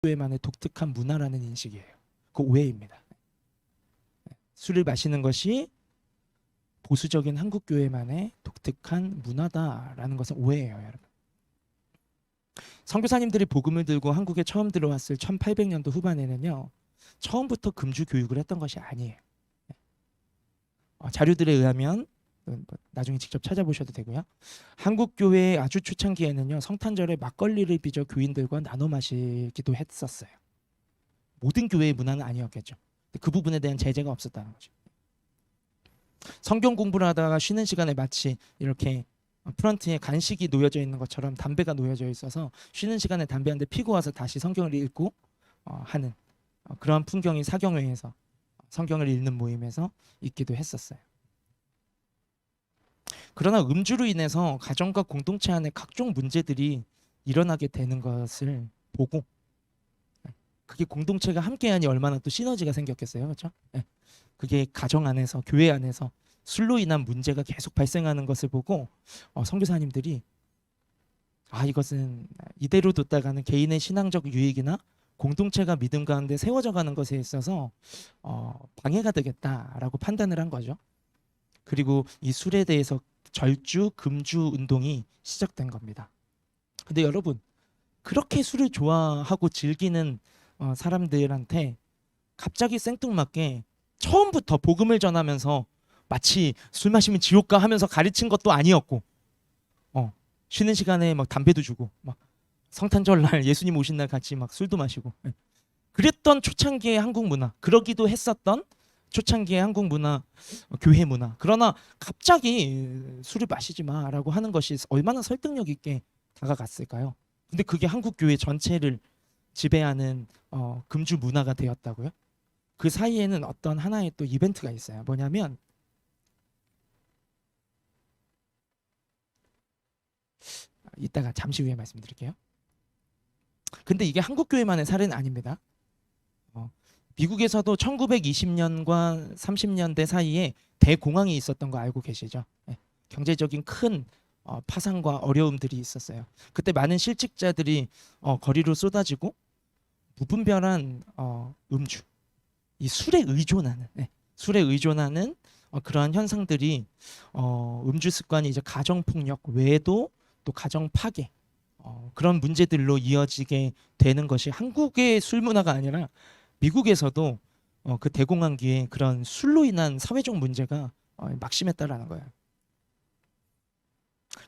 교회만의 독특한 문화라는 인식이에요. 그 오해입니다. 술을 마시는 것이 보수적인 한국 교회만의 독특한 문화다라는 것은 오해예요, 여러분. 선교사님들이 복음을 들고 한국에 처음 들어왔을 1800년도 후반에는요, 처음부터 금주 교육을 했던 것이 아니에요. 자료들에 의하면 나중에 직접 찾아보셔도 되고요. 한국 교회의 아주 초창기에는요, 성탄절에 막걸리를 빚어 교인들과 나눠 마시기도 했었어요. 모든 교회의 문화는 아니었겠죠. 그 부분에 대한 제재가 없었다는 거죠. 성경 공부를 하다가 쉬는 시간에 마치 이렇게 프런트에 간식이 놓여져 있는 것처럼 담배가 놓여져 있어서 쉬는 시간에 담배 한 대 피고 와서 다시 성경을 읽고 하는 그러한 풍경이 사경회에서 성경을 읽는 모임에서 있기도 했었어요. 그러나 음주로 인해서 가정과 공동체 안에 각종 문제들이 일어나게 되는 것을 보고, 그게 공동체가 함께하니 얼마나 또 시너지가 생겼겠어요, 그렇죠? 그게 가정 안에서, 교회 안에서 술로 인한 문제가 계속 발생하는 것을 보고 선교사님들이 이것은 이대로 뒀다가는 개인의 신앙적 유익이나 공동체가 믿음 가운데 세워져 가는 것에 있어서 방해가 되겠다라고 판단을 한 거죠. 그리고 이 술에 대해서 절주 금주 운동이 시작된 겁니다. 근데 여러분, 그렇게 술을 좋아하고 즐기는 사람들한테 갑자기 생뚱맞게 처음부터 복음을 전하면서 마치 술 마시면 지옥 가 하면서 가르친 것도 아니었고, 쉬는 시간에 막 담배도 주고, 막 성탄절 날 예수님 오신 날 같이 막 술도 마시고, 그랬던 초창기의 한국 문화, 그러기도 했었던 초창기의 한국 문화, 교회 문화. 그러나 갑자기 술을 마시지 마라고 하는 것이 얼마나 설득력 있게 다가갔을까요? 근데 그게 한국 교회 전체를 지배하는 금주 문화가 되었다고요? 그 사이에는 어떤 하나의 또 이벤트가 있어요. 뭐냐면 이따가 잠시 후에 말씀드릴게요. 근데 이게 한국 교회만의 사례는 아닙니다. 미국에서도 1920년과 30년대 사이에 대공황이 있었던 거 알고 계시죠? 경제적인 큰 파산과 어려움들이 있었어요. 그때 많은 실직자들이 거리로 쏟아지고 무분별한 음주, 이 술에 의존하는 그러한 현상들이 음주 습관이 이제 가정 폭력, 외도, 또 가정 파괴, 그런 문제들로 이어지게 되는 것이 한국의 술 문화가 아니라 미국에서도 그 대공황기에 그런 술로 인한 사회적 문제가 막심했다라는 거예요.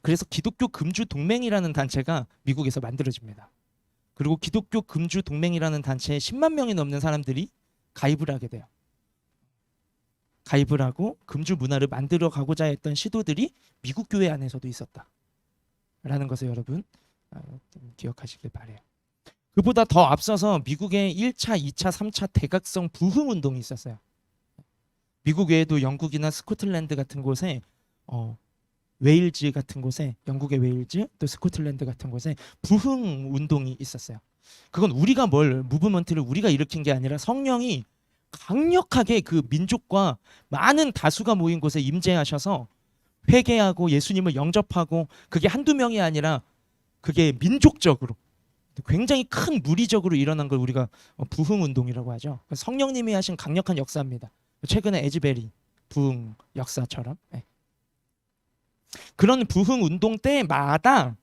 그래서 기독교 금주 동맹이라는 단체가 미국에서 만들어집니다. 그리고 기독교 금주 동맹이라는 단체에 10만 명이 넘는 사람들이 가입을 하게 돼요. 가입을 하고 금주 문화를 만들어 가고자 했던 시도들이 미국 교회 안에서도 있었다라는 것을 여러분 좀 기억하시길 바래요. 그보다 더 앞서서 미국의 1차, 2차, 3차 대각성 부흥 운동이 있었어요. 미국 외에도 영국이나 스코틀랜드 같은 곳에 웨일즈 같은 곳에, 영국의 웨일즈 또 스코틀랜드 같은 곳에 부흥 운동이 있었어요. 그건 우리가 무브먼트를 우리가 일으킨 게 아니라 성령이 강력하게 그 민족과 많은 다수가 모인 곳에 임재하셔서 회개하고 예수님을 영접하고, 그게 한두 명이 아니라 그게 민족적으로 굉장히 큰 무리적으로 일어난 걸 우리가 부흥 운동이라고 하죠. 성령님이 하신 강력한 역사입니다. 최근에 에즈베리 부흥 역사처럼. 그런 부흥 운동 때마다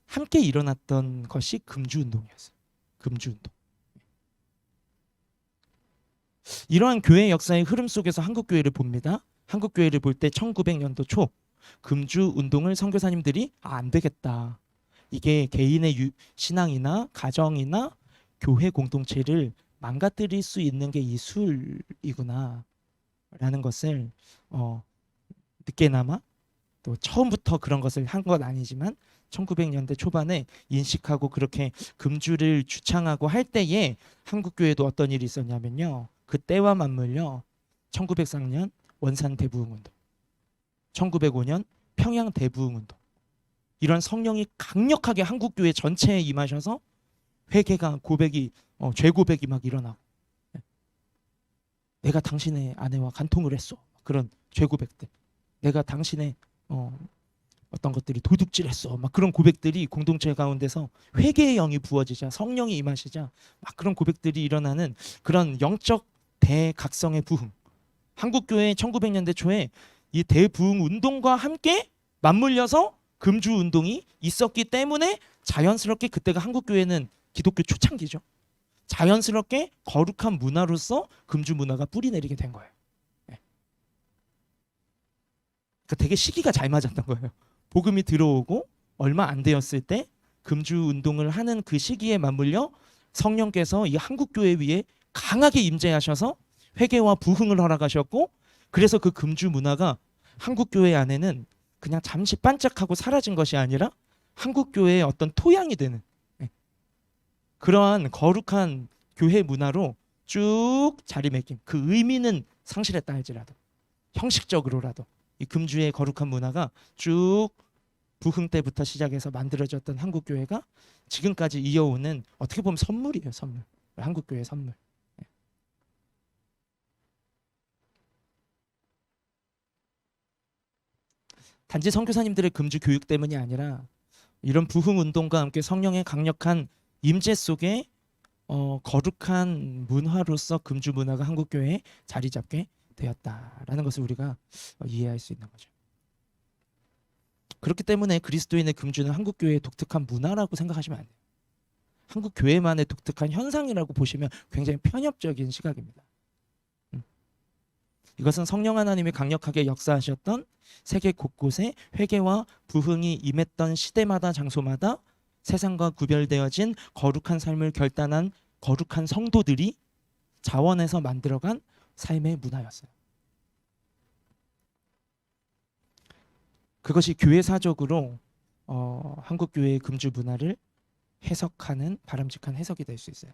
함께 일어났던 것이 금주 운동이었어요. 금주 운동. 이러한 교회 역사의 흐름 속에서 한국 교회를 봅니다. 한국 교회를 볼 때 1900년도 초 금주 운동을 선교사님들이 안 되겠다. 이게 개인의 신앙이나 가정이나 교회 공동체를 망가뜨릴 수 있는 게 이 술이구나 라는 것을 늦게나마, 또 처음부터 그런 것을 한 건 아니지만 1900년대 초반에 인식하고 그렇게 금주를 주창하고 할 때에 한국 교회도 어떤 일이 있었냐면요, 그때와 맞물려 1904년 원산 대부흥운동, 1905년 평양 대부흥운동, 이런 성령이 강력하게 한국 교회 전체에 임하셔서 회개가, 고백이, 죄 고백이 막 일어나고, 내가 당신의 아내와 간통을 했어, 그런 죄 고백들, 내가 당신의 어떤 것들이 도둑질했어. 막 그런 고백들이 공동체 가운데서 회개의 영이 부어지자 성령이 임하시자 막 그런 고백들이 일어나는 그런 영적 대각성의 부흥. 한국교회 1900년대 초에 이 대부흥 운동과 함께 맞물려서 금주 운동이 있었기 때문에 자연스럽게 그때가 한국교회는 기독교 초창기죠. 자연스럽게 거룩한 문화로서 금주 문화가 뿌리 내리게 된 거예요. 네. 그러니까 되게 시기가 잘 맞았던 거예요. 복음이 들어오고 얼마 안 되었을 때 금주 운동을 하는 그 시기에 맞물려 성령께서 이 한국교회 위에 강하게 임재하셔서 회개와 부흥을 허락하셨고, 그래서 그 금주 문화가 한국교회 안에는 그냥 잠시 반짝하고 사라진 것이 아니라 한국교회의 어떤 토양이 되는 그러한 거룩한 교회 문화로 쭉 자리매김. 그 의미는 상실했다 할지라도 형식적으로라도 이 금주의 거룩한 문화가 쭉 부흥 때부터 시작해서 만들어졌던 한국교회가 지금까지 이어오는 어떻게 보면 선물이에요. 선물. 한국교회의 선물. 단지 선교사님들의 금주 교육 때문이 아니라 이런 부흥 운동과 함께 성령의 강력한 임재 속에 거룩한 문화로서 금주 문화가 한국교회에 자리 잡게 되었다라는 것을 우리가 이해할 수 있는 거죠. 그렇기 때문에 그리스도인의 금주는 한국교회의 독특한 문화라고 생각하시면 안 돼요. 한국교회만의 독특한 현상이라고 보시면 굉장히 편협적인 시각입니다. 이것은 성령 하나님이 강력하게 역사하셨던 세계 곳곳에 회개와 부흥이 임했던 시대마다 장소마다 세상과 구별되어진 거룩한 삶을 결단한 거룩한 성도들이 자원해서 만들어간 삶의 문화였어요. 그것이 교회사적으로 한국 교회의 금주 문화를 해석하는 바람직한 해석이 될 수 있어요.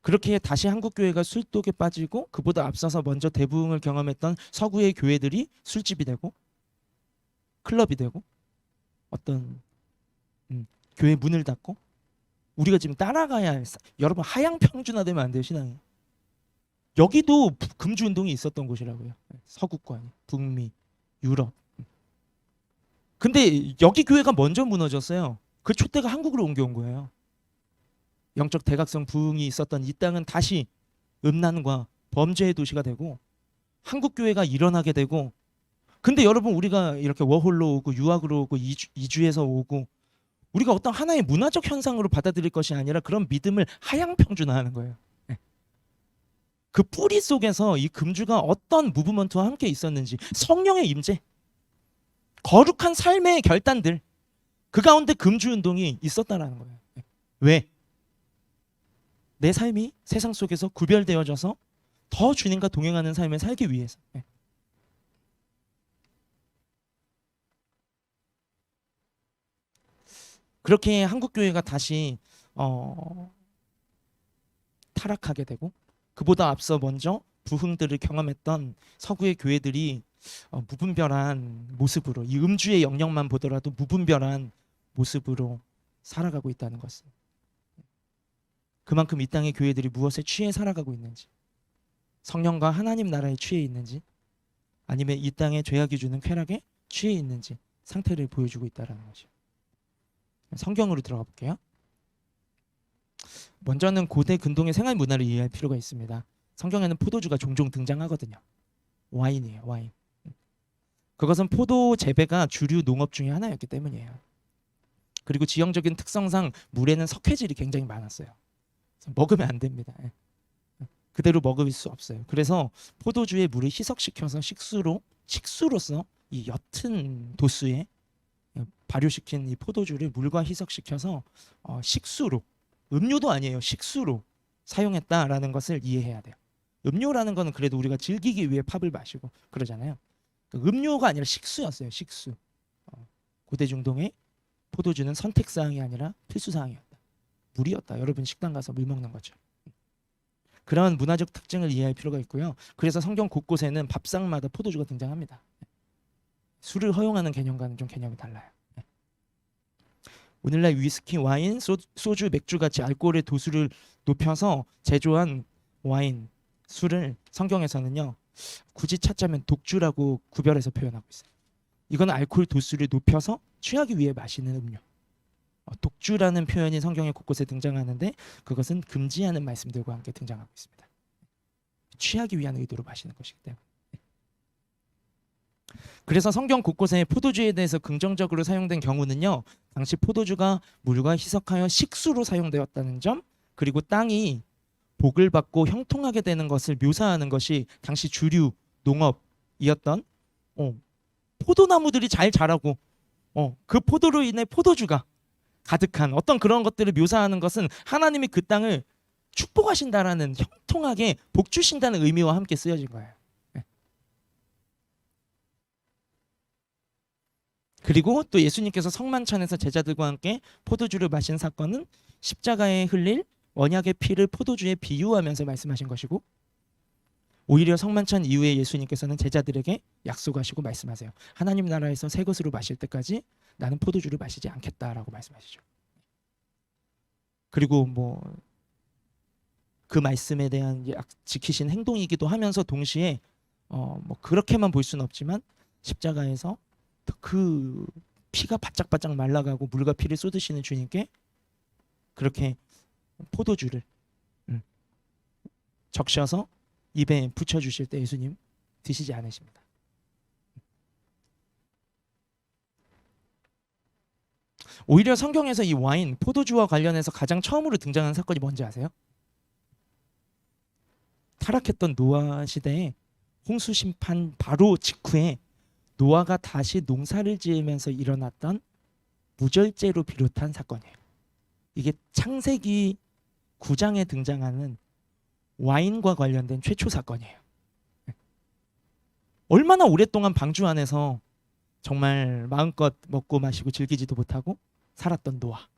그렇게 다시 한국 교회가 술독에 빠지고 그보다 앞서서 먼저 대부흥을 경험했던 서구의 교회들이 술집이 되고 클럽이 되고 어떤 교회 문을 닫고 우리가 지금 따라가야 할 여러분 하향 평준화되면 안 돼요. 신앙이. 여기도 금주 운동이 있었던 곳이라고요. 서구권, 북미, 유럽. 근데 여기 교회가 먼저 무너졌어요. 그 촛대가 한국으로 옮겨온 거예요. 영적 대각성 부흥이 있었던 이 땅은 다시 음란과 범죄의 도시가 되고 한국 교회가 일어나게 되고, 근데 여러분 우리가 이렇게 워홀로 오고 유학으로 오고 이주해서 오고 우리가 어떤 하나의 문화적 현상으로 받아들일 것이 아니라 그런 믿음을 하향 평준화하는 거예요. 그 뿌리 속에서 이 금주가 어떤 무브먼트와 함께 있었는지, 성령의 임재, 거룩한 삶의 결단들, 그 가운데 금주 운동이 있었다라는 거예요. 왜? 내 삶이 세상 속에서 구별되어져서 더 주님과 동행하는 삶을 살기 위해서. 그렇게 한국 교회가 다시 타락하게 되고, 그보다 앞서 먼저 부흥들을 경험했던 서구의 교회들이 무분별한 모습으로, 이 음주의 영역만 보더라도 무분별한 모습으로 살아가고 있다는 것을, 그만큼 이 땅의 교회들이 무엇에 취해 살아가고 있는지, 성령과 하나님 나라에 취해 있는지, 아니면 이 땅의 죄악이 주는 쾌락에 취해 있는지 상태를 보여주고 있다는 거죠. 성경으로 들어가 볼게요. 먼저는 고대 근동의 생활 문화를 이해할 필요가 있습니다. 성경에는 포도주가 종종 등장하거든요. 와인이에요, 와인. 그것은 포도 재배가 주류 농업 중에 하나였기 때문이에요. 그리고 지형적인 특성상 물에는 석회질이 굉장히 많았어요. 먹으면 안 됩니다. 그대로 먹을 수 없어요. 그래서 포도주에 물을 희석시켜서 식수로서 이 옅은 도수에 발효시킨 이 포도주를 물과 희석시켜서 식수로, 음료도 아니에요, 식수로 사용했다라는 것을 이해해야 돼요. 음료라는 거는 그래도 우리가 즐기기 위해 팝을 마시고 그러잖아요. 음료가 아니라 식수였어요. 식수. 고대 중동의 포도주는 선택사항이 아니라 필수사항이었다. 물이었다. 여러분 식당 가서 물 먹는 거죠. 그런 문화적 특징을 이해할 필요가 있고요. 그래서 성경 곳곳에는 밥상마다 포도주가 등장합니다. 술을 허용하는 개념과는 좀 개념이 달라요. 오늘날 위스키, 와인, 소주, 맥주 같이 알코올의 도수를 높여서 제조한 와인, 술을 성경에서는요, 굳이 찾자면 독주라고 구별해서 표현하고 있어요. 이건 알코올 도수를 높여서 취하기 위해 마시는 음료. 독주라는 표현이 성경에 곳곳에 등장하는데 그것은 금지하는 말씀들과 함께 등장하고 있습니다. 취하기 위한 의도로 마시는 것이기 때문에. 그래서 성경 곳곳에 포도주에 대해서 긍정적으로 사용된 경우는요, 당시 포도주가 물과 희석하여 식수로 사용되었다는 점, 그리고 땅이 복을 받고 형통하게 되는 것을 묘사하는 것이 당시 주류 농업이었던 포도나무들이 잘 자라고 그 포도로 인해 포도주가 가득한 어떤 그런 것들을 묘사하는 것은 하나님이 그 땅을 축복하신다라는, 형통하게 복 주신다는 의미와 함께 쓰여진 거예요. 그리고 또 예수님께서 성만찬에서 제자들과 함께 포도주를 마신 사건은 십자가에 흘릴 언약의 피를 포도주에 비유하면서 말씀하신 것이고, 오히려 성만찬 이후에 예수님께서는 제자들에게 약속하시고 말씀하세요. 하나님 나라에서 새 것으로 마실 때까지 나는 포도주를 마시지 않겠다라고 말씀하시죠. 그리고 그 말씀에 대한 지키신 행동이기도 하면서 동시에 그렇게만 볼 수는 없지만 십자가에서 그 피가 바짝바짝 말라가고 물과 피를 쏟으시는 주님께 그렇게 포도주를 적셔서 입에 붙여주실 때 예수님 드시지 않으십니다. 오히려 성경에서 이 와인, 포도주와 관련해서 가장 처음으로 등장한 사건이 뭔지 아세요? 타락했던 노아 시대에 홍수 심판 바로 직후에 노아가 다시 농사를 지으면서 일어났던 무절제로 비롯한 사건이에요. 이게 창세기 9장에 등장하는 와인과 관련된 최초 사건이에요. 얼마나 오랫동안 방주 안에서 정말 마음껏 먹고 마시고 즐기지도 못하고 살았던 노아,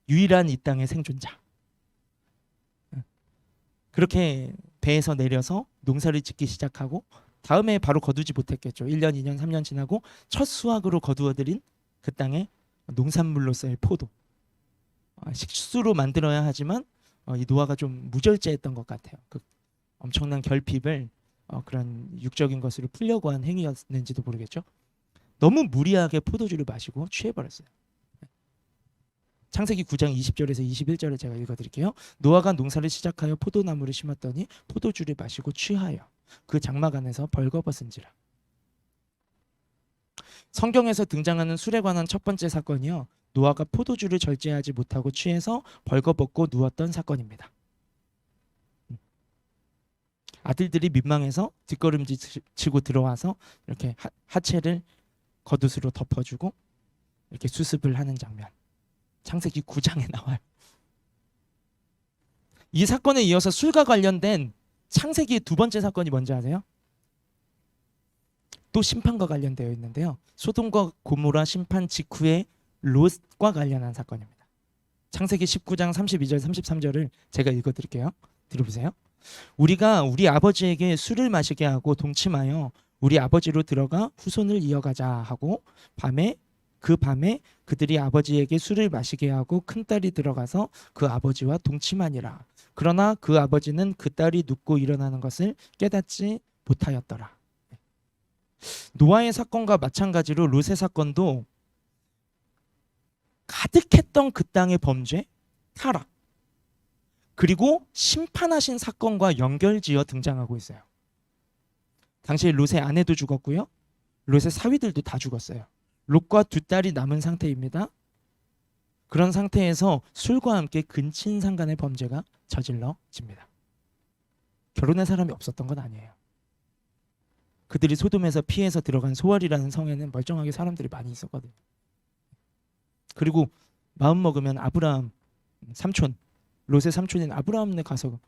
유일한 이 땅의 생존자. 그렇게 배에서 내려서 농사를 짓기 시작하고 다음에 바로 거두지 못했겠죠. 1년, 2년, 3년 지나고 첫 수확으로 거두어들인 그 땅에 농산물로서의 포도, 식수로 만들어야 하지만 이 노아가 좀 무절제했던 것 같아요. 그 엄청난 결핍을 그런 육적인 것으로 풀려고 한 행위였는지도 모르겠죠. 너무 무리하게 포도주를 마시고 취해버렸어요. 창세기 9장 20절에서 21절을 제가 읽어드릴게요. 노아가 농사를 시작하여 포도나무를 심었더니 포도주를 마시고 취하여 그 장막 안에서 벌거벗은지라. 성경에서 등장하는 술에 관한 첫 번째 사건이요, 노아가 포도주를 절제하지 못하고 취해서 벌거벗고 누웠던 사건입니다. 아들들이 민망해서 뒷걸음질치고 들어와서 이렇게 하체를 겉옷으로 덮어주고 이렇게 수습을 하는 장면, 창세기 9장에 나와요. 이 사건에 이어서 술과 관련된 창세기의 두 번째 사건이 뭔지 아세요? 또 심판과 관련되어 있는데요, 소돔과 고모라 심판 직후에 롯과 관련한 사건입니다. 창세기 19장 32절 33절을 제가 읽어드릴게요. 들어보세요. 우리가 우리 아버지에게 술을 마시게 하고 동침하여 우리 아버지로 들어가 후손을 이어가자 하고 그 밤에 그들이 아버지에게 술을 마시게 하고 큰딸이 들어가서 그 아버지와 동침하니라. 그러나 그 아버지는 그 딸이 눕고 일어나는 것을 깨닫지 못하였더라. 노아의 사건과 마찬가지로 롯의 사건도 가득했던 그 땅의 범죄, 타락, 그리고 심판하신 사건과 연결지어 등장하고 있어요. 당시에 롯의 아내도 죽었고요, 롯의 사위들도 다 죽었어요. 롯과 두 딸이 남은 상태입니다. 그런 상태에서 술과 함께 근친상간의 범죄가 저질러집니다. 결혼할 사람이 없었던 건 아니에요. 그들이 소돔에서 피해서 들어간 소알이라는 성에는 멀쩡하게 사람들이 많이 있었거든요. 그리고 마음 먹으면 아브라함 삼촌, 롯의 삼촌인 아브라함네 가서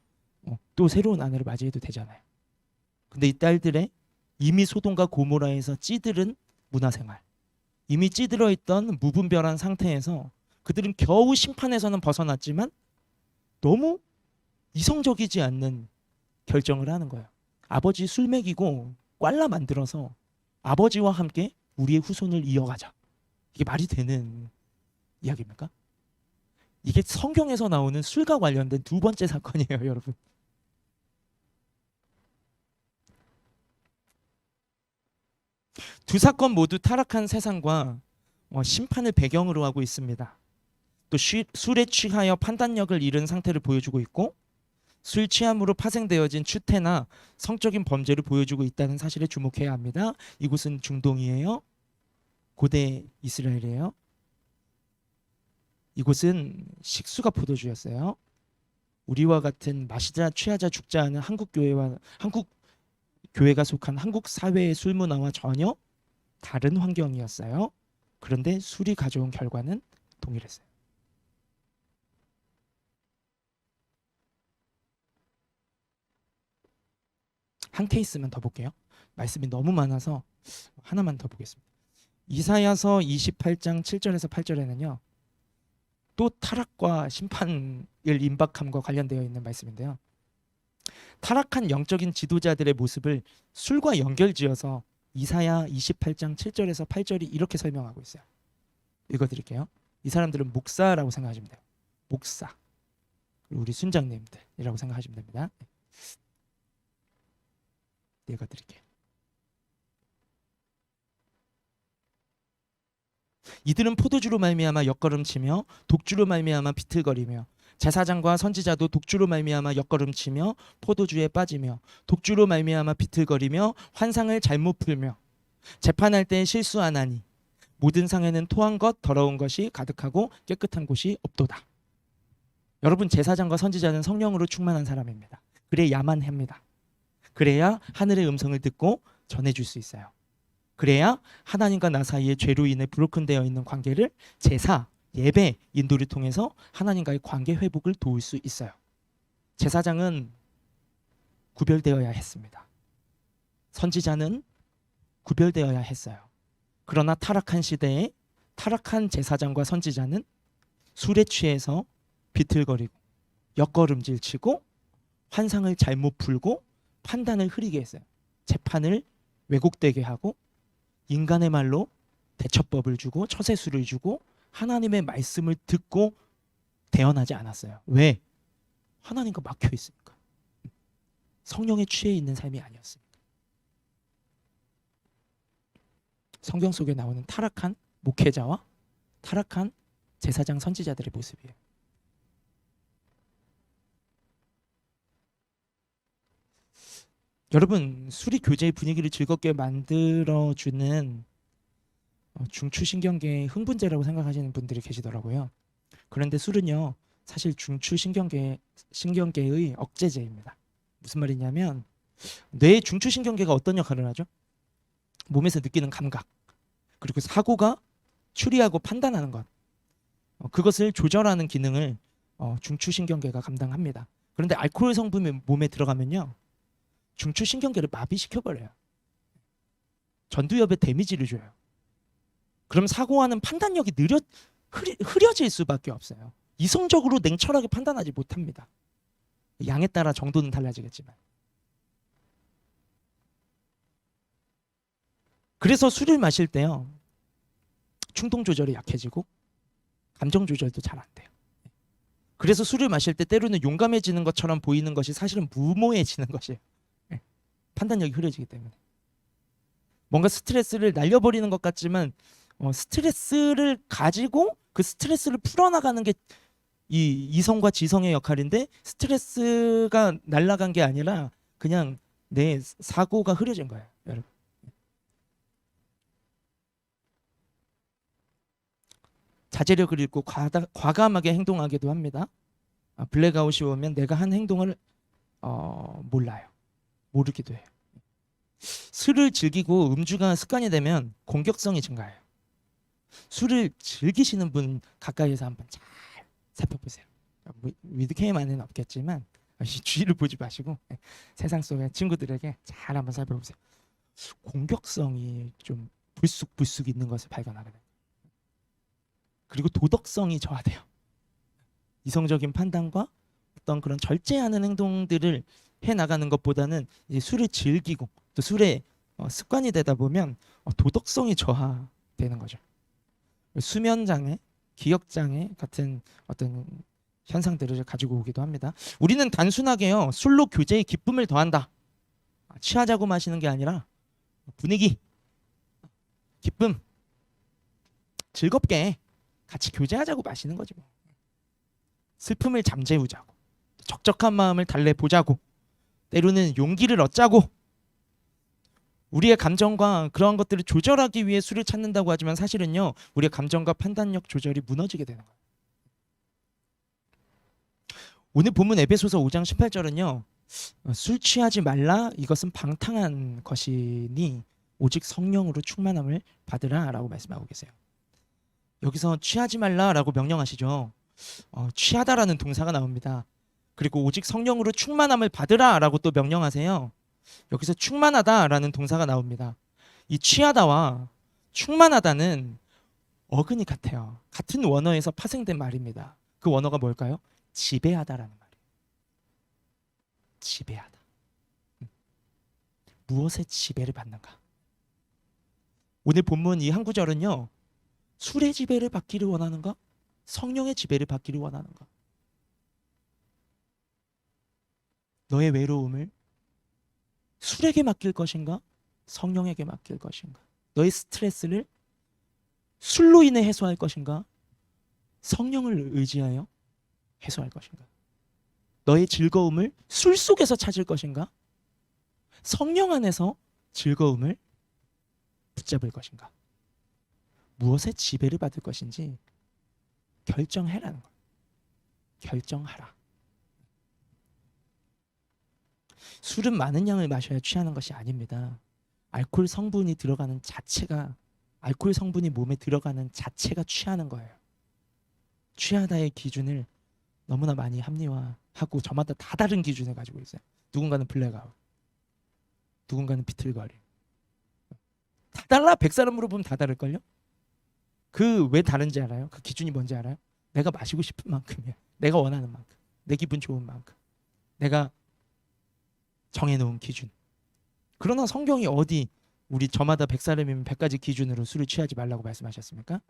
또 새로운 아내를 맞이해도 되잖아요. 근데 이 딸들의 이미 소돔과 고모라에서 찌들은 문화생활, 이미 찌들어 있던 무분별한 상태에서 그들은 겨우 심판에서는 벗어났지만 너무 이성적이지 않는 결정을 하는 거예요. 아버지 술 먹이고 꽐라 만들어서 아버지와 함께 우리의 후손을 이어가자. 이게 말이 되는 이야기입니까? 이게 성경에서 나오는 술과 관련된 두 번째 사건이에요, 여러분. 두 사건 모두 타락한 세상과 심판을 배경으로 하고 있습니다. 또 술에 취하여 판단력을 잃은 상태를 보여주고 있고, 술 취함으로 파생되어진 추태나 성적인 범죄를 보여주고 있다는 사실에 주목해야 합니다. 이곳은 중동이에요. 고대 이스라엘이에요. 이곳은 식수가 포도주였어요. 우리와 같은 마시자 취하자 죽자 하는 한국 교회가 속한 한국 사회의 술 문화와 전혀 다른 환경이었어요. 그런데 술이 가져온 결과는 동일했어요. 한 케이스만 더 볼게요. 말씀이 너무 많아서 하나만 더 보겠습니다. 이사야서 28장 7절에서 8절에는요. 또 타락과 심판을 임박함과 관련되어 있는 말씀인데요. 타락한 영적인 지도자들의 모습을 술과 연결지어서 이사야 28장 7절에서 8절이 이렇게 설명하고 있어요. 읽어드릴게요. 이 사람들은 목사라고 생각하시면 돼요. 목사. 우리 순장님들이라고 생각하시면 됩니다. 읽어드릴게요. 이들은 포도주로 말미암아 옆걸음치며 독주로 말미암아 비틀거리며 제사장과 선지자도 독주로 말미암아 옆걸음치며 포도주에 빠지며 독주로 말미암아 비틀거리며 환상을 잘못 풀며 재판할 때 실수하나니 모든 상에는 토한 것 더러운 것이 가득하고 깨끗한 곳이 없도다. 여러분, 제사장과 선지자는 성령으로 충만한 사람입니다. 그래야만 합니다. 그래야 하늘의 음성을 듣고 전해줄 수 있어요. 그래야 하나님과 나 사이에 죄로 인해 브로큰되어 있는 관계를 제사, 예배, 인도를 통해서 하나님과의 관계 회복을 도울 수 있어요. 제사장은 구별되어야 했습니다. 선지자는 구별되어야 했어요. 그러나 타락한 시대에 타락한 제사장과 선지자는 술에 취해서 비틀거리고 옆걸음질 치고 환상을 잘못 풀고 판단을 흐리게 했어요. 재판을 왜곡되게 하고 인간의 말로 대처법을 주고 처세술을 주고 하나님의 말씀을 듣고 대언하지 않았어요. 왜? 하나님과 막혀 있으니까. 성령에 취해 있는 삶이 아니었습니다. 성경 속에 나오는 타락한 목회자와 타락한 제사장 선지자들의 모습이에요. 여러분, 술이 교제의 분위기를 즐겁게 만들어주는 중추신경계의 흥분제라고 생각하시는 분들이 계시더라고요. 그런데 술은요, 사실 중추신경계의 억제제입니다. 무슨 말이냐면 뇌의 중추신경계가 어떤 역할을 하죠? 몸에서 느끼는 감각, 그리고 사고가 추리하고 판단하는 것, 그것을 조절하는 기능을 중추신경계가 감당합니다. 그런데 알코올 성분이 몸에 들어가면요, 중추신경계를 마비시켜버려요. 전두엽에 데미지를 줘요. 그럼 사고하는 판단력이 흐려질 수밖에 없어요. 이성적으로 냉철하게 판단하지 못합니다. 양에 따라 정도는 달라지겠지만. 그래서 술을 마실 때요, 충동 조절이 약해지고 감정 조절도 잘 안 돼요. 그래서 술을 마실 때 때로는 용감해지는 것처럼 보이는 것이 사실은 무모해지는 것이에요. 판단력이 흐려지기 때문에. 뭔가 스트레스를 날려버리는 것 같지만 스트레스를 가지고 그 스트레스를 풀어나가는 게 이 이성과 지성의 역할인데, 스트레스가 날아간 게 아니라 그냥 내 사고가 흐려진 거예요, 여러분. 자제력을 잃고 과감하게 행동하기도 합니다. 블랙아웃이 오면 내가 한 행동을 몰라요. 모르기도 해요. 술을 즐기고 음주가 습관이 되면 공격성이 증가해요. 술을 즐기시는 분 가까이에서 한번 잘 살펴보세요. 위드캠 안에는 없겠지만 주위를 보지 마시고 세상 속의 친구들에게 잘 한번 살펴보세요. 공격성이 좀 불쑥 있는 것을 발견하게 돼요. 그리고 도덕성이 저하돼요. 이성적인 판단과 어떤 그런 절제하는 행동들을 해나가는 것보다는 이제 술을 즐기고 또 술에 습관이 되다 보면 도덕성이 저하되는 거죠. 수면장애, 기억장애 같은 어떤 현상들을 가지고 오기도 합니다. 우리는 단순하게요, 술로 교제의 기쁨을 더한다, 취하자고 마시는 게 아니라 분위기, 기쁨, 즐겁게 같이 교제하자고 마시는 거지 뭐. 슬픔을 잠재우자고, 적적한 마음을 달래보자고, 때로는 용기를 얻자고. 우리의 감정과 그런 것들을 조절하기 위해 술을 찾는다고 하지만 사실은요, 우리의 감정과 판단력 조절이 무너지게 되는 거예요. 오늘 본문 에베소서 5장 18절은요, 술 취하지 말라, 이것은 방탕한 것이니 오직 성령으로 충만함을 받으라 라고 말씀하고 계세요. 여기서 취하지 말라라고 명령하시죠. 취하다라는 동사가 나옵니다. 그리고 오직 성령으로 충만함을 받으라라고 또 명령하세요. 여기서 충만하다라는 동사가 나옵니다. 이 취하다와 충만하다는 어근이 같아요. 같은 원어에서 파생된 말입니다. 그 원어가 뭘까요? 지배하다라는 말이에요. 지배하다. 무엇의 지배를 받는가? 오늘 본문 이 한 구절은요, 술의 지배를 받기를 원하는가? 성령의 지배를 받기를 원하는가? 너의 외로움을 술에게 맡길 것인가? 성령에게 맡길 것인가? 너의 스트레스를 술로 인해 해소할 것인가? 성령을 의지하여 해소할 것인가? 너의 즐거움을 술 속에서 찾을 것인가? 성령 안에서 즐거움을 붙잡을 것인가? 무엇의 지배를 받을 것인지 결정해라는 거예요. 결정하라. 술은 많은 양을 마셔야 취하는 것이 아닙니다. 알코올 성분이 몸에 들어가는 자체가 취하는 거예요. 취하다의 기준을 너무나 많이 합리화하고 저마다 다 다른 기준을 가지고 있어요. 누군가는 블랙아웃, 누군가는 비틀거림. 다 달라. 100사람 물어보면 다 다를걸요? 그 왜 다른지 알아요? 그 기준이 뭔지 알아요? 내가 마시고 싶은 만큼이야. 내가 원하는 만큼, 내 기분 좋은 만큼, 내가 정해놓은 기준. 그러나 성경이 어디 우리 저마다 100사람이면 100가지 기준으로 술을 취하지 말라고 말씀하셨습니까?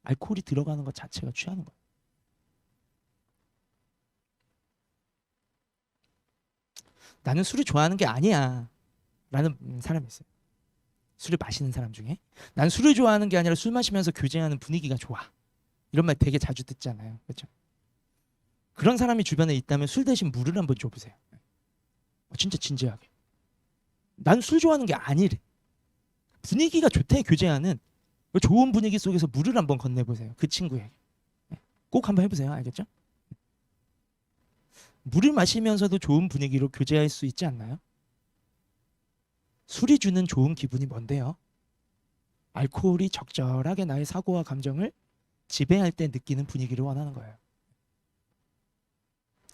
알코올이 들어가는 것 자체가 취하는 거예요. 나는 술을 좋아하는 게 아니야 라는 사람이 있어요. 술을 마시는 사람 중에 난 술을 좋아하는 게 아니라 술 마시면서 교제하는 분위기가 좋아, 이런 말 되게 자주 듣잖아요. 그렇죠? 그런 사람이 주변에 있다면 술 대신 물을 한번 줘보세요. 진짜 진지하게. 난 술 좋아하는 게 아니래. 분위기가 좋대. 교제하는 좋은 분위기 속에서 물을 한번 건네보세요. 그 친구에게. 꼭 한번 해보세요. 알겠죠? 물을 마시면서도 좋은 분위기로 교제할 수 있지 않나요? 술이 주는 좋은 기분이 뭔데요? 알코올이 적절하게 나의 사고와 감정을 지배할 때 느끼는 분위기를 원하는 거예요.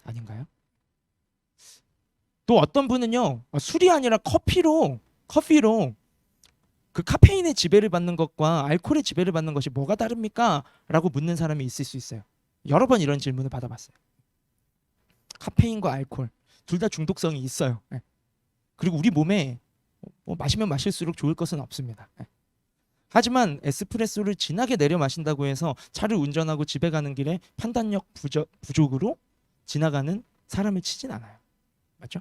아닌가요? 또 어떤 분은요, 술이 아니라 커피로 그 카페인의 지배를 받는 것과 알코올의 지배를 받는 것이 뭐가 다릅니까? 라고 묻는 사람이 있을 수 있어요. 여러 번 이런 질문을 받아봤어요. 카페인과 알코올 둘 다 중독성이 있어요. 그리고 우리 몸에 마시면 마실수록 좋을 것은 없습니다. 하지만 에스프레소를 진하게 내려 마신다고 해서 차를 운전하고 집에 가는 길에 판단력 부족으로 지나가는 사람을 치진 않아요. 맞죠?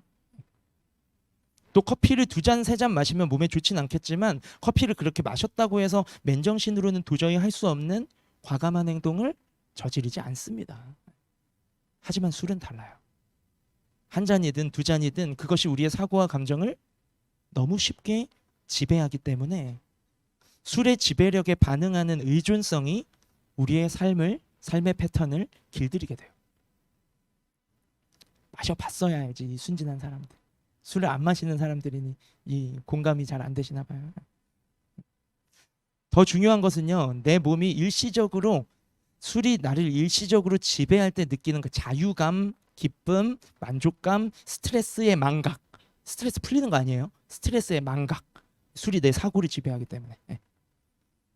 또 커피를 2잔, 3잔 마시면 몸에 좋진 않겠지만 커피를 그렇게 마셨다고 해서 맨정신으로는 도저히 할 수 없는 과감한 행동을 저지르지 않습니다. 하지만 술은 달라요. 한 잔이든 2잔이든 그것이 우리의 사고와 감정을 너무 쉽게 지배하기 때문에 술의 지배력에 반응하는 의존성이 우리의 삶의 패턴을 길들이게 돼요. 마셔봤어야 알지, 이 순진한 사람들. 술을 안 마시는 사람들이니 이 공감이 잘 안 되시나 봐요. 더 중요한 것은요, 내 몸이 술이 나를 일시적으로 지배할 때 느끼는 그 자유감, 기쁨, 만족감, 스트레스의 망각. 스트레스 풀리는 거 아니에요? 스트레스의 망각. 술이 내 사고를 지배하기 때문에.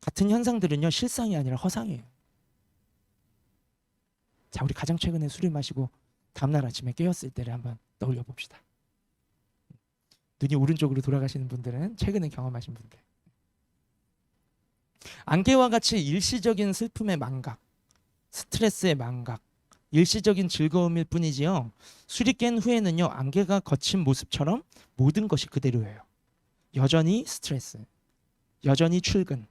같은 현상들은요, 실상이 아니라 허상이에요. 자, 우리 가장 최근에 술을 마시고 다음날 아침에 깨었을 때를 한번 떠올려 봅시다. 눈이 오른쪽으로 돌아가시는 분들은 최근에 경험하신 분들. 안개와 같이 일시적인 슬픔의 망각, 스트레스의 망각, 일시적인 즐거움일 뿐이지요. 술이 깬 후에는요, 안개가 거친 모습처럼 모든 것이 그대로예요. 여전히 스트레스, 여전히 출근,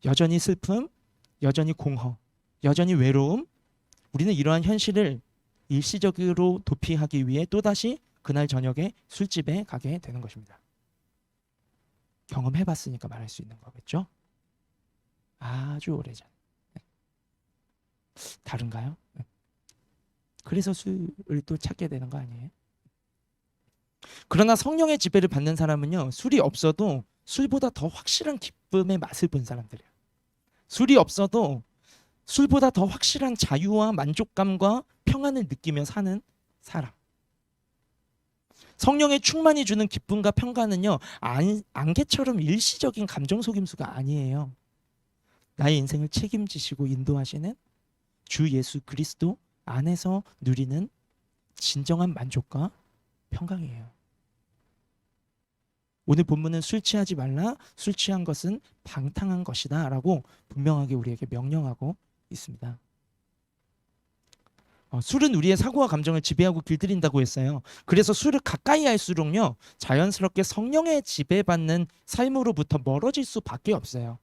여전히 슬픔, 여전히 공허, 여전히 외로움. 우리는 이러한 현실을 일시적으로 도피하기 위해 또다시 그날 저녁에 술집에 가게 되는 것입니다. 경험해봤으니까 말할 수 있는 거겠죠? 아주 오래전. 다른가요? 그래서 술을 또 찾게 되는 거 아니에요? 그러나 성령의 지배를 받는 사람은요, 술이 없어도 술보다 더 확실한 기쁨의 맛을 본 사람들이에요. 술이 없어도 술보다 더 확실한 자유와 만족감과 평안을 느끼며 사는 사람. 성령의 충만이 주는 기쁨과 평강은요, 안개처럼 일시적인 감정 속임수가 아니에요. 나의 인생을 책임지시고 인도하시는 주 예수 그리스도 안에서 누리는 진정한 만족과 평강이에요. 오늘 본문은 술 취하지 말라, 술 취한 것은 방탕한 것이다 라고 분명하게 우리에게 명령하고 있습니다. 술은 우리의 사고와 감정을 지배하고 길들인다고 했어요. 그래서 술을 가까이 할수록요, 자연스럽게 성령의 지배받는 삶으로부터 멀어질 수밖에 없어요.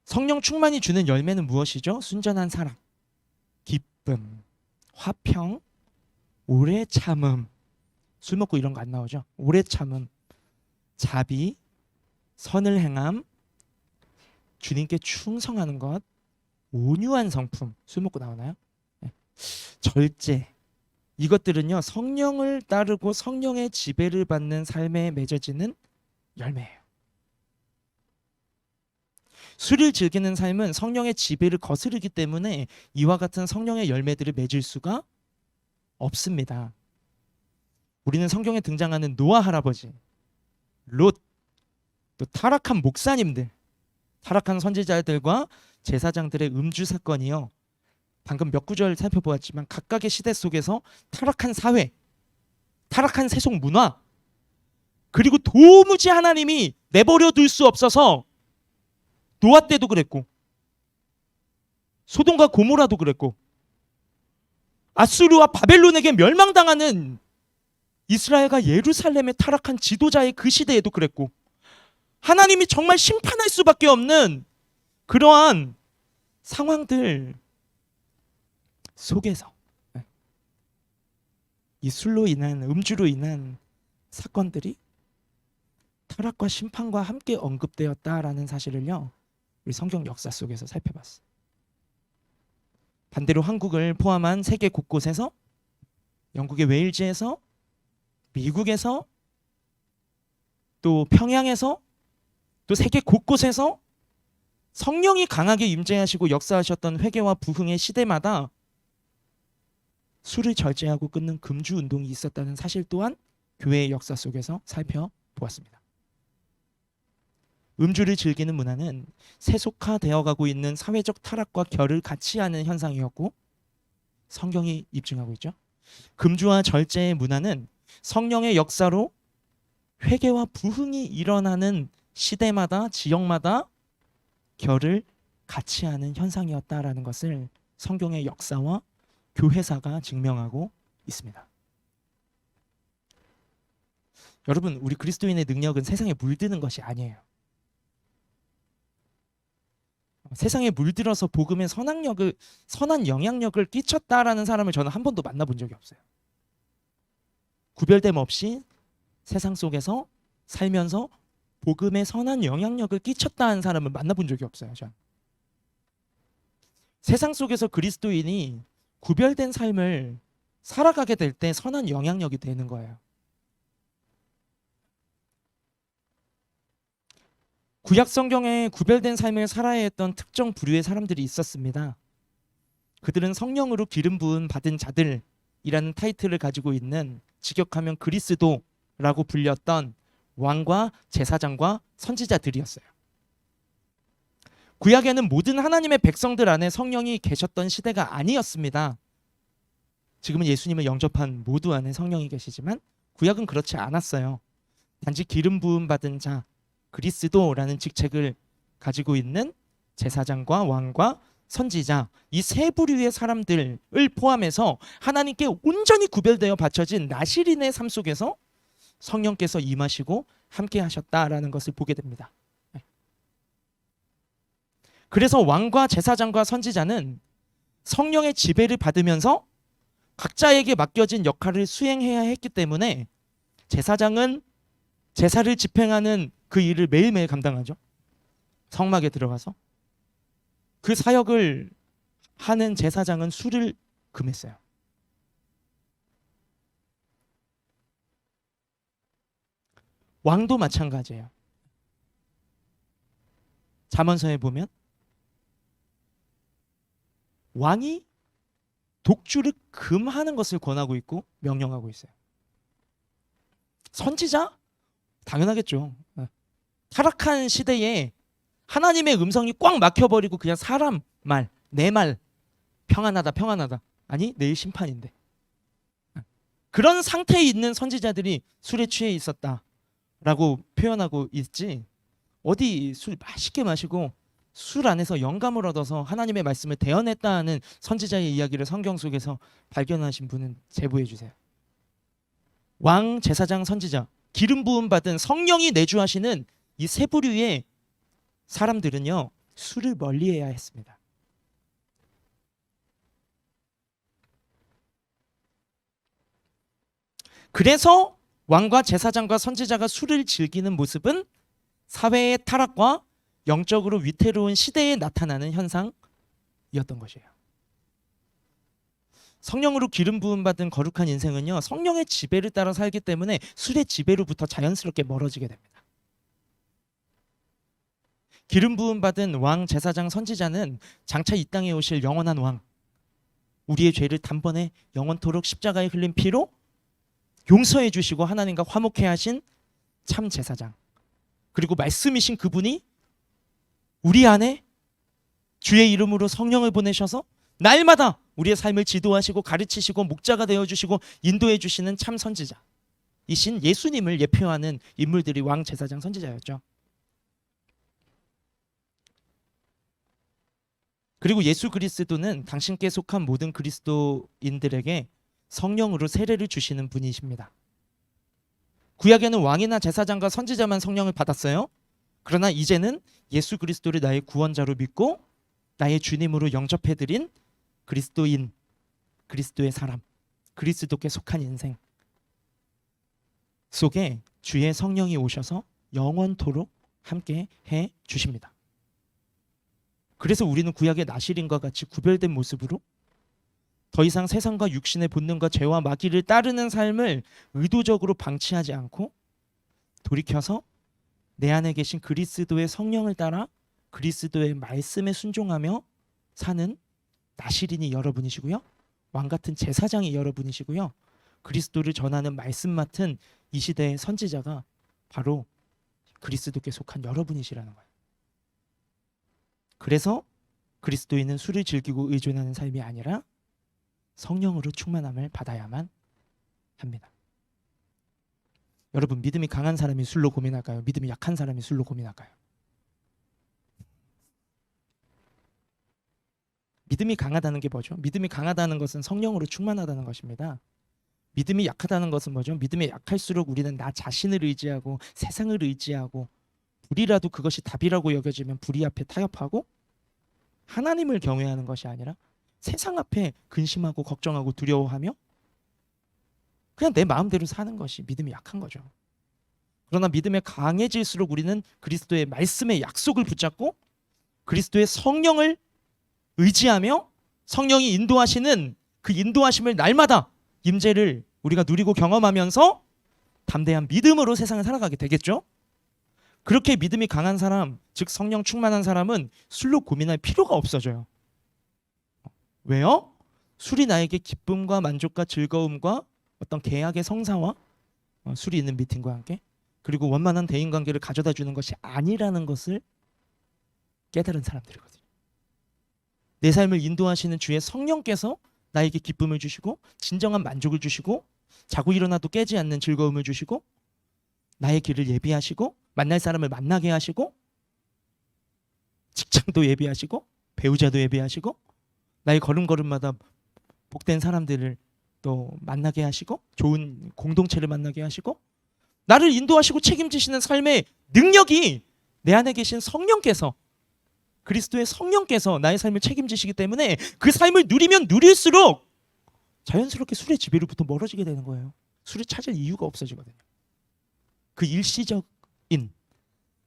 성령 충만이 주는 열매는 무엇이죠? 순전한 사랑, 기쁨, 화평, 오래 참음. 술 먹고 이런 거 안 나오죠? 오래 참음, 자비, 선을 행함, 주님께 충성하는 것, 온유한 성품. 술 먹고 나오나요? 네. 절제. 이것들은요, 성령을 따르고 성령의 지배를 받는 삶에 맺어지는 열매예요. 술을 즐기는 삶은 성령의 지배를 거스르기 때문에 이와 같은 성령의 열매들을 맺을 수가 없습니다. 우리는 성경에 등장하는 노아 할아버지, 롯, 또 타락한 목사님들, 타락한 선지자들과 제사장들의 음주 사건이요, 방금 몇 구절 살펴보았지만 각각의 시대 속에서 타락한 사회, 타락한 세속 문화, 그리고 도무지 하나님이 내버려 둘 수 없어서 노아 때도 그랬고, 소돔과 고모라도 그랬고, 아수르와 바벨론에게 멸망당하는 이스라엘과 예루살렘에 타락한 지도자의 그 시대에도 그랬고, 하나님이 정말 심판할 수밖에 없는 그러한 상황들 속에서 이 술로 인한, 음주로 인한 사건들이 타락과 심판과 함께 언급되었다라는 사실을요, 우리 성경 역사 속에서 살펴봤어요. 반대로 한국을 포함한 세계 곳곳에서, 영국의 웨일즈에서, 미국에서, 또 평양에서, 또 세계 곳곳에서 성령이 강하게 임재하시고 역사하셨던 회개와 부흥의 시대마다 술을 절제하고 끊는 금주 운동이 있었다는 사실 또한 교회의 역사 속에서 살펴보았습니다. 음주를 즐기는 문화는 세속화되어 가고 있는 사회적 타락과 결을 같이 하는 현상이었고, 성경이 입증하고 있죠. 금주와 절제의 문화는 성령의 역사로 회개와 부흥이 일어나는 시대마다, 지역마다 결을 같이 하는 현상이었다라는 것을 성경의 역사와 교회사가 증명하고 있습니다. 여러분, 우리 그리스도인의 능력은 세상에 물드는 것이 아니에요. 세상에 물들어서 복음의 선한 영향력을 끼쳤다라는 사람을 저는 한 번도 만나본 적이 없어요. 구별됨 없이 세상 속에서 살면서 복음의 선한 영향력을 끼쳤다는 사람을 만나본 적이 없어요. 저는. 세상 속에서 그리스도인이 구별된 삶을 살아가게 될 때 선한 영향력이 되는 거예요. 구약 성경에 구별된 삶을 살아야 했던 특정 부류의 사람들이 있었습니다. 그들은 성령으로 기름 부음 받은 자들이라는 타이틀을 가지고 있는, 직역하면 그리스도라고 불렸던 왕과 제사장과 선지자들이었어요. 구약에는 모든 하나님의 백성들 안에 성령이 계셨던 시대가 아니었습니다. 지금은 예수님을 영접한 모두 안에 성령이 계시지만 구약은 그렇지 않았어요. 단지 기름 부음 받은 자, 그리스도라는 직책을 가지고 있는 제사장과 왕과 선지자, 이 세 부류의 사람들을 포함해서 하나님께 온전히 구별되어 바쳐진 나실인의 삶 속에서 성령께서 임하시고 함께 하셨다라는 것을 보게 됩니다. 그래서 왕과 제사장과 선지자는 성령의 지배를 받으면서 각자에게 맡겨진 역할을 수행해야 했기 때문에 제사장은 제사를 집행하는 그 일을 매일매일 감당하죠. 성막에 들어가서. 그 사역을 하는 제사장은 술을 금했어요. 왕도 마찬가지예요. 잠언서에 보면 왕이 독주를 금하는 것을 권하고 있고 명령하고 있어요. 선지자? 당연하겠죠. 타락한 시대에 하나님의 음성이 꽉 막혀버리고 그냥 사람 말, 내 말, 평안하다 평안하다. 아니 내일 심판인데. 그런 상태에 있는 선지자들이 술에 취해 있었다라고 표현하고 있지, 어디 술 맛있게 마시고 술 안에서 영감을 얻어서 하나님의 말씀을 대언했다는 선지자의 이야기를 성경 속에서 발견하신 분은 제보해 주세요. 왕, 제사장, 선지자, 기름 부음 받은 성령이 내주하시는 이 세 부류의 사람들은요, 술을 멀리해야 했습니다. 그래서 왕과 제사장과 선지자가 술을 즐기는 모습은 사회의 타락과 영적으로 위태로운 시대에 나타나는 현상이었던 것이에요. 성령으로 기름 부음 받은 거룩한 인생은요, 성령의 지배를 따라 살기 때문에 술의 지배로부터 자연스럽게 멀어지게 됩니다. 기름 부음 받은 왕, 제사장, 선지자는 장차 이 땅에 오실 영원한 왕, 우리의 죄를 단번에 영원토록 십자가에 흘린 피로 용서해 주시고 하나님과 화목해 하신 참 제사장, 그리고 말씀이신 그분이 우리 안에 주의 이름으로 성령을 보내셔서 날마다 우리의 삶을 지도하시고 가르치시고 목자가 되어주시고 인도해 주시는 참 선지자 이신 예수님을 예표하는 인물들이 왕, 제사장, 선지자였죠. 그리고 예수 그리스도는 당신께 속한 모든 그리스도인들에게 성령으로 세례를 주시는 분이십니다. 구약에는 왕이나 제사장과 선지자만 성령을 받았어요. 그러나 이제는 예수 그리스도를 나의 구원자로 믿고 나의 주님으로 영접해드린 그리스도인, 그리스도의 사람, 그리스도께 속한 인생 속에 주의 성령이 오셔서 영원토록 함께 해 주십니다. 그래서 우리는 구약의 나실인과 같이 구별된 모습으로 더 이상 세상과 육신의 본능과 죄와 마귀를 따르는 삶을 의도적으로 방치하지 않고 돌이켜서 내 안에 계신 그리스도의 성령을 따라 그리스도의 말씀에 순종하며 사는 나실인이 여러분이시고요, 왕같은 제사장이 여러분이시고요, 그리스도를 전하는 말씀 맡은 이 시대의 선지자가 바로 그리스도께 속한 여러분이시라는 거예요. 그래서 그리스도인은 술을 즐기고 의존하는 삶이 아니라 성령으로 충만함을 받아야만 합니다. 여러분, 믿음이 강한 사람이 술로 고민할까요? 믿음이 약한 사람이 술로 고민할까요? 믿음이 강하다는 게 뭐죠? 믿음이 강하다는 것은 성령으로 충만하다는 것입니다. 믿음이 약하다는 것은 뭐죠? 믿음이 약할수록 우리는 나 자신을 의지하고 세상을 의지하고 불이라도 그것이 답이라고 여겨지면 불의 앞에 타협하고 하나님을 경외하는 것이 아니라 세상 앞에 근심하고 걱정하고 두려워하며 그냥 내 마음대로 사는 것이 믿음이 약한 거죠. 그러나 믿음에 강해질수록 우리는 그리스도의 말씀의 약속을 붙잡고 그리스도의 성령을 의지하며 성령이 인도하시는 그 인도하심을 날마다 임재를 우리가 누리고 경험하면서 담대한 믿음으로 세상을 살아가게 되겠죠. 그렇게 믿음이 강한 사람, 즉 성령 충만한 사람은 술로 고민할 필요가 없어져요. 왜요? 술이 나에게 기쁨과 만족과 즐거움과 어떤 계약의 성사와 술이 있는 미팅과 함께 그리고 원만한 대인관계를 가져다 주는 것이 아니라는 것을 깨달은 사람들이거든요. 내 삶을 인도하시는 주의 성령께서 나에게 기쁨을 주시고 진정한 만족을 주시고 자고 일어나도 깨지 않는 즐거움을 주시고 나의 길을 예비하시고 만날 사람을 만나게 하시고 직장도 예비하시고 배우자도 예비하시고 나의 걸음걸음마다 복된 사람들을 또 만나게 하시고 좋은 공동체를 만나게 하시고 나를 인도하시고 책임지시는 삶의 능력이 내 안에 계신 성령께서, 그리스도의 성령께서 나의 삶을 책임지시기 때문에 그 삶을 누리면 누릴수록 자연스럽게 술의 지배로부터 멀어지게 되는 거예요. 술을 찾을 이유가 없어지거든요. 그 일시적인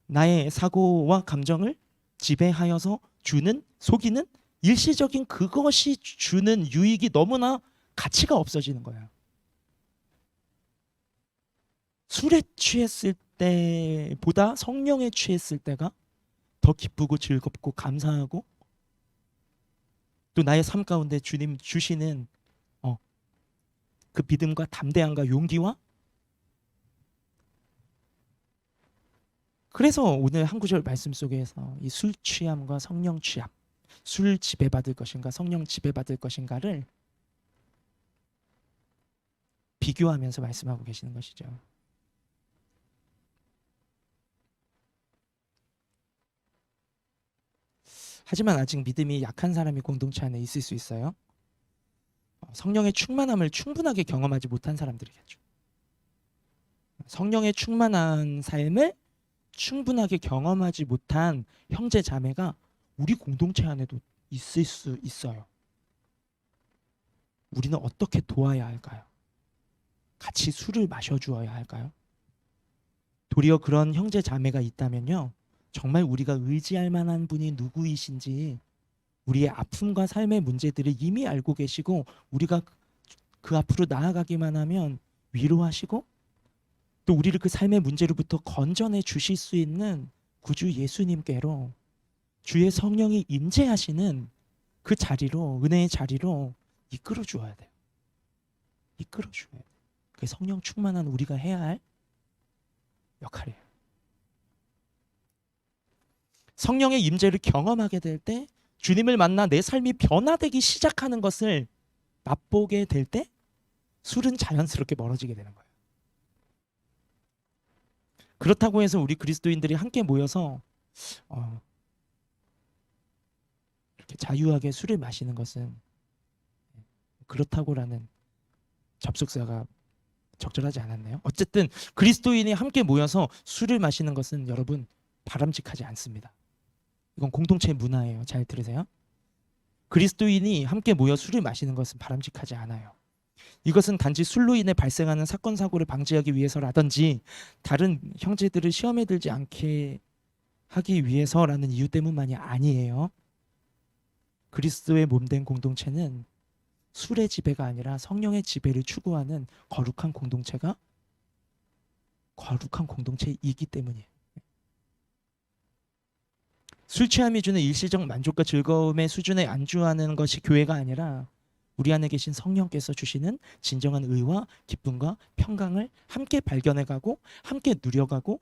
나의 사고와 감정을 지배하여서 주는, 속이는 일시적인 그것이 주는 유익이 너무나 가치가 없어지는 거예요. 술에 취했을 때보다 성령에 취했을 때가 더 기쁘고 즐겁고 감사하고, 또 나의 삶 가운데 주님 주시는 그 믿음과 담대함과 용기와, 그래서 오늘 한 구절 말씀 속에서 이 술 취함과 성령 취함, 술 지배받을 것인가 성령 지배받을 것인가를 비교하면서 말씀하고 계시는 것이죠. 하지만 아직 믿음이 약한 사람이 공동체 안에 있을 수 있어요. 성령의 충만함을 충분하게 경험하지 못한 사람들이겠죠. 성령의 충만한 삶을 충분하게 경험하지 못한 형제 자매가 우리 공동체 안에도 있을 수 있어요. 우리는 어떻게 도와야 할까요? 같이 술을 마셔주어야 할까요? 도리어 그런 형제 자매가 있다면요, 정말 우리가 의지할 만한 분이 누구이신지, 우리의 아픔과 삶의 문제들을 이미 알고 계시고 우리가 그 앞으로 나아가기만 하면 위로하시고 또 우리를 그 삶의 문제로부터 건져내 주실 수 있는 구주 예수님께로, 주의 성령이 임재하시는 그 자리로, 은혜의 자리로 이끌어 주어야 돼요. 이끌어 주어야 돼요. 그게 성령 충만한 우리가 해야 할 역할이에요. 성령의 임재를 경험하게 될 때, 주님을 만나 내 삶이 변화되기 시작하는 것을 맛보게 될 때 술은 자연스럽게 멀어지게 되는 거예요. 그렇다고 해서 우리 그리스도인들이 함께 모여서 이렇게 자유하게 술을 마시는 것은 그렇다고라는 접속사가 적절하지 않았네요. 어쨌든 그리스도인이 함께 모여서 술을 마시는 것은 여러분 바람직하지 않습니다. 이건 공동체 문화예요. 잘 들으세요. 그리스도인이 함께 모여 술을 마시는 것은 바람직하지 않아요. 이것은 단지 술로 인해 발생하는 사건 사고를 방지하기 위해서라든지 다른 형제들을 시험에 들지 않게 하기 위해서라는 이유 때문만이 아니에요. 그리스도의 몸된 공동체는 술의 지배가 아니라 성령의 지배를 추구하는 거룩한 공동체이기 때문이에요. 술 취함이 주는 일시적 만족과 즐거움의 수준에 안주하는 것이 교회가 아니라 우리 안에 계신 성령께서 주시는 진정한 의와 기쁨과 평강을 함께 발견해가고 함께 누려가고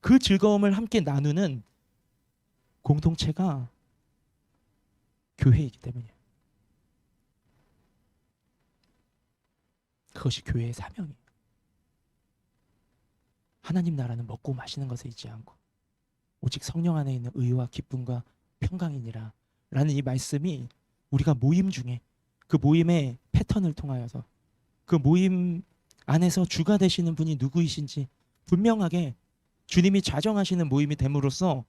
그 즐거움을 함께 나누는 공동체가 교회이기 때문이에요. 그것이 교회의 사명이에요. 하나님 나라는 먹고 마시는 것에 있지 않고 오직 성령 안에 있는 의와 기쁨과 평강이니라 라는 이 말씀이 우리가 모임 중에 그 모임의 패턴을 통하여서 그 모임 안에서 주가 되시는 분이 누구이신지 분명하게 주님이 자정하시는 모임이 됨으로써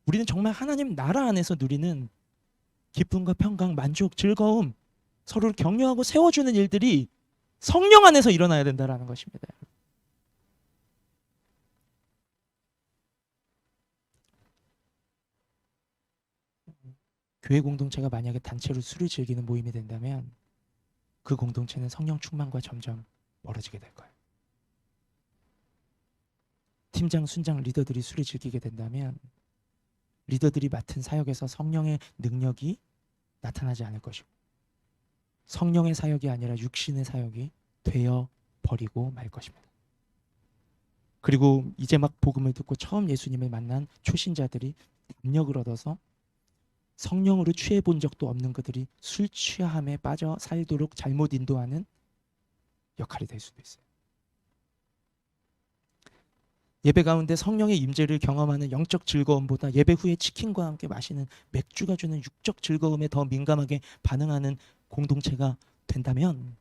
우리는 정말 하나님 나라 안에서 누리는 기쁨과 평강, 만족, 즐거움, 서로를 격려하고 세워주는 일들이 성령 안에서 일어나야 된다는 것입니다. 교회 공동체가 만약에 단체로 술을 즐기는 모임이 된다면 그 공동체는 성령 충만과 점점 멀어지게 될 거예요. 팀장, 순장, 리더들이 술을 즐기게 된다면 리더들이 맡은 사역에서 성령의 능력이 나타나지 않을 것이고 성령의 사역이 아니라 육신의 사역이 되어 버리고 말 것입니다. 그리고 이제 막 복음을 듣고 처음 예수님을 만난 초신자들이 담력을 얻어서 성령으로 취해 본 적도 없는 그들이 술 취함에 빠져 살도록 잘못 인도하는 역할이 될 수도 있어요. 예배 가운데 성령의 임재를 경험하는 영적 즐거움보다 예배 후에 치킨과 함께 마시는 맥주가 주는 육적 즐거움에 더 민감하게 반응하는 공동체가 된다면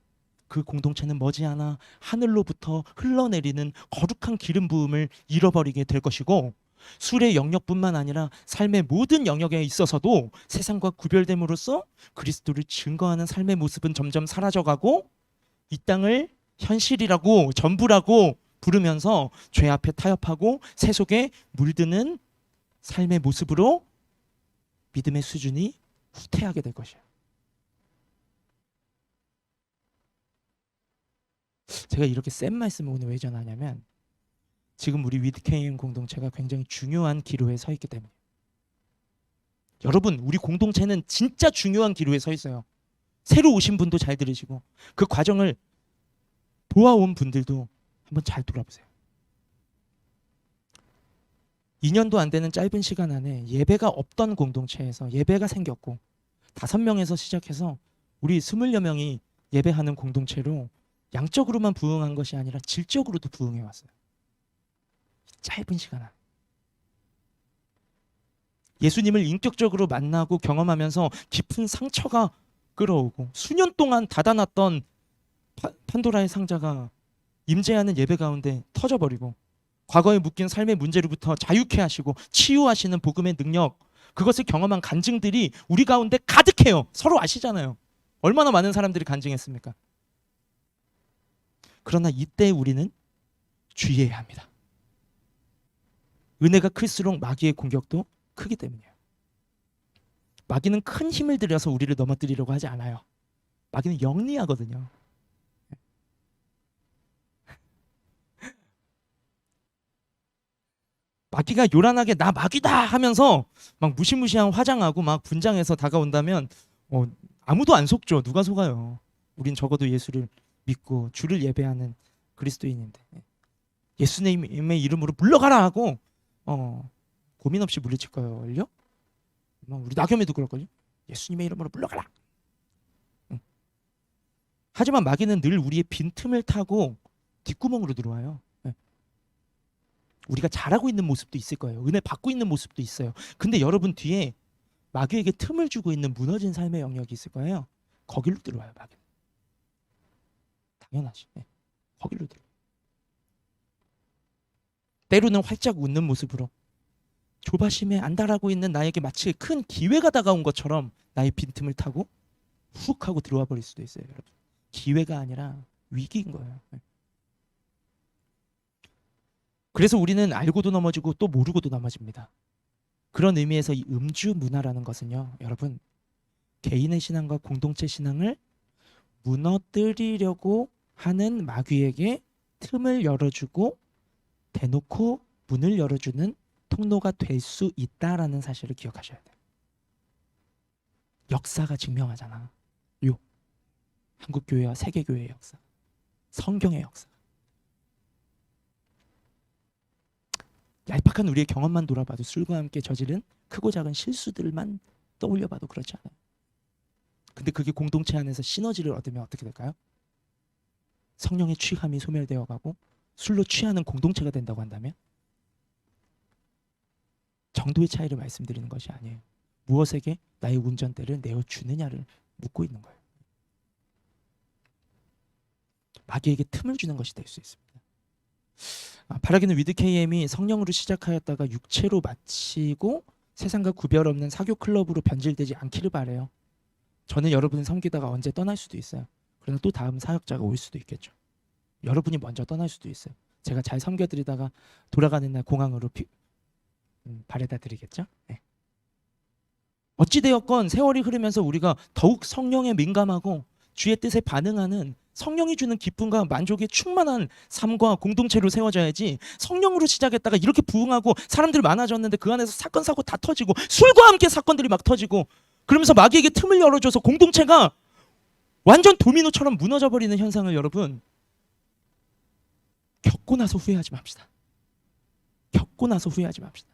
그 공동체는 머지않아 하늘로부터 흘러내리는 거룩한 기름 부음을 잃어버리게 될 것이고, 술의 영역뿐만 아니라 삶의 모든 영역에 있어서도 세상과 구별됨으로써 그리스도를 증거하는 삶의 모습은 점점 사라져가고, 이 땅을 현실이라고 전부라고 부르면서 죄 앞에 타협하고 세 속에 물드는 삶의 모습으로 믿음의 수준이 후퇴하게 될 것이에요. 제가 이렇게 센 말씀을 오늘 왜 전하냐면, 지금 우리 위드케임 공동체가 굉장히 중요한 기로에 서 있기 때문에. 여러분, 우리 공동체는 진짜 중요한 기로에 서 있어요. 새로 오신 분도 잘 들으시고, 그 과정을 보아온 분들도 한번 잘 돌아보세요. 2년도 안 되는 짧은 시간 안에 예배가 없던 공동체에서 예배가 생겼고, 5명에서 시작해서 우리 20여 명이 예배하는 공동체로 양적으로만 부흥한 것이 아니라 질적으로도 부흥해 왔어요. 짧은 시간 안에. 예수님을 인격적으로 만나고 경험하면서 깊은 상처가 끌어오고, 수년 동안 닫아놨던 판도라의 상자가 임재하는 예배 가운데 터져버리고, 과거에 묶인 삶의 문제로부터 자유케 하시고 치유하시는 복음의 능력, 그것을 경험한 간증들이 우리 가운데 가득해요. 서로 아시잖아요. 얼마나 많은 사람들이 간증했습니까? 그러나 이때 우리는 주의해야 합니다. 은혜가 클수록 마귀의 공격도 크기 때문이에요. 마귀는 큰 힘을 들여서 우리를 넘어뜨리려고 하지 않아요. 마귀는 영리하거든요. 마귀가 요란하게 나 마귀다 하면서 막 무시무시한 화장하고 막 분장해서 다가온다면 아무도 안 속죠. 누가 속아요. 우린 적어도 예수를 믿고 주를 예배하는 그리스도인인데, 예수님의 이름으로 물러가라 하고 고민 없이 물리칠 거예요. 우리 나겸이도 그럴걸요. 예수님의 이름으로 물러가라. 하지만 마귀는 늘 우리의 빈틈을 타고 뒷구멍으로 들어와요. 우리가 잘하고 있는 모습도 있을 거예요. 은혜 받고 있는 모습도 있어요. 근데 여러분 뒤에 마귀에게 틈을 주고 있는 무너진 삶의 영역이 있을 거예요. 거길로 들어와요, 마귀는. 당연하지. 거길로 들어와요. 때로는 활짝 웃는 모습으로 조바심에 안달하고 있는 나에게 마치 큰 기회가 다가온 것처럼 나의 빈틈을 타고 훅 하고 들어와 버릴 수도 있어요, 여러분. 기회가 아니라 위기인 거예요. 그래서 우리는 알고도 넘어지고 또 모르고도 넘어집니다. 그런 의미에서 이 음주 문화라는 것은요, 여러분, 개인의 신앙과 공동체 신앙을 무너뜨리려고 하는 마귀에게 틈을 열어주고 대놓고 문을 열어주는 통로가 될 수 있다라는 사실을 기억하셔야 돼요. 역사가 증명하잖아. 한국교회와 세계교회의 역사, 성경의 역사. 얄팍한 우리의 경험만 돌아봐도 술과 함께 저지른 크고 작은 실수들만 떠올려봐도 그렇지 않아요. 근데 그게 공동체 안에서 시너지를 얻으면 어떻게 될까요? 성령의 취함이 소멸되어 가고 술로 취하는 공동체가 된다고 한다면, 정도의 차이를 말씀드리는 것이 아니에요. 무엇에게 나의 운전대를 내어주느냐를 묻고 있는 거예요. 마귀에게 틈을 주는 것이 될 수 있습니다. 바라기는 위드KM이 성령으로 시작하였다가 육체로 마치고 세상과 구별 없는 사교 클럽으로 변질되지 않기를 바라요. 저는 여러분을 섬기다가 언제 떠날 수도 있어요. 그러나 또 다음 사역자가 올 수도 있겠죠. 여러분이 먼저 떠날 수도 있어요. 제가 잘 섬겨드리다가 돌아가는 날 공항으로 바래다 드리겠죠. 네. 어찌되었건 세월이 흐르면서 우리가 더욱 성령에 민감하고 주의 뜻에 반응하는, 성령이 주는 기쁨과 만족에 충만한 삶과 공동체로 세워져야지, 성령으로 시작했다가 이렇게 부흥하고 사람들 많아졌는데 그 안에서 사건 사고 다 터지고 술과 함께 사건들이 막 터지고 그러면서 마귀에게 틈을 열어줘서 공동체가 완전 도미노처럼 무너져 버리는 현상을 여러분 겪고 나서 후회하지 맙시다. 겪고 나서 후회하지 맙시다.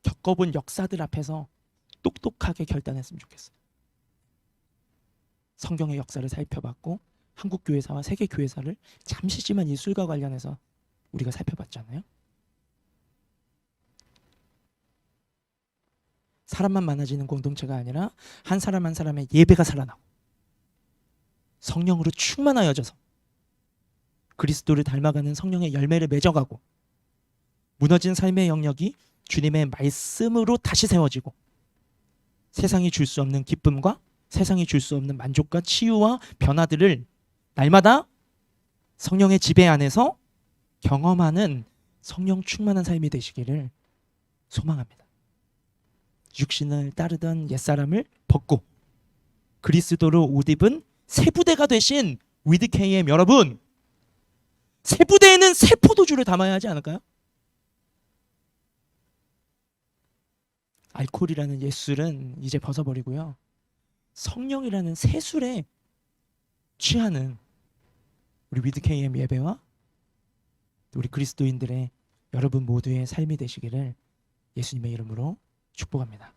겪어본 역사들 앞에서 똑똑하게 결단했으면 좋겠어요. 성경의 역사를 살펴봤고 한국교회사와 세계교회사를 잠시지만 이 술과 관련해서 우리가 살펴봤잖아요. 사람만 많아지는 공동체가 아니라 한 사람 한 사람의 예배가 살아나고 성령으로 충만하여져서 그리스도를 닮아가는 성령의 열매를 맺어가고 무너진 삶의 영역이 주님의 말씀으로 다시 세워지고 세상이 줄 수 없는 기쁨과 세상이 줄 수 없는 만족과 치유와 변화들을 날마다 성령의 지배 안에서 경험하는 성령 충만한 삶이 되시기를 소망합니다. 육신을 따르던 옛사람을 벗고 그리스도로 옷 입은 새 부대가 되신 위드KM 여러분, 새 부대에는 새 포도주를 담아야 하지 않을까요? 알코올이라는 옛술은 이제 벗어버리고요. 성령이라는 새 술에 취하는 우리 위드KM 예배와 우리 그리스도인들의 여러분 모두의 삶이 되시기를 예수님의 이름으로 축복합니다.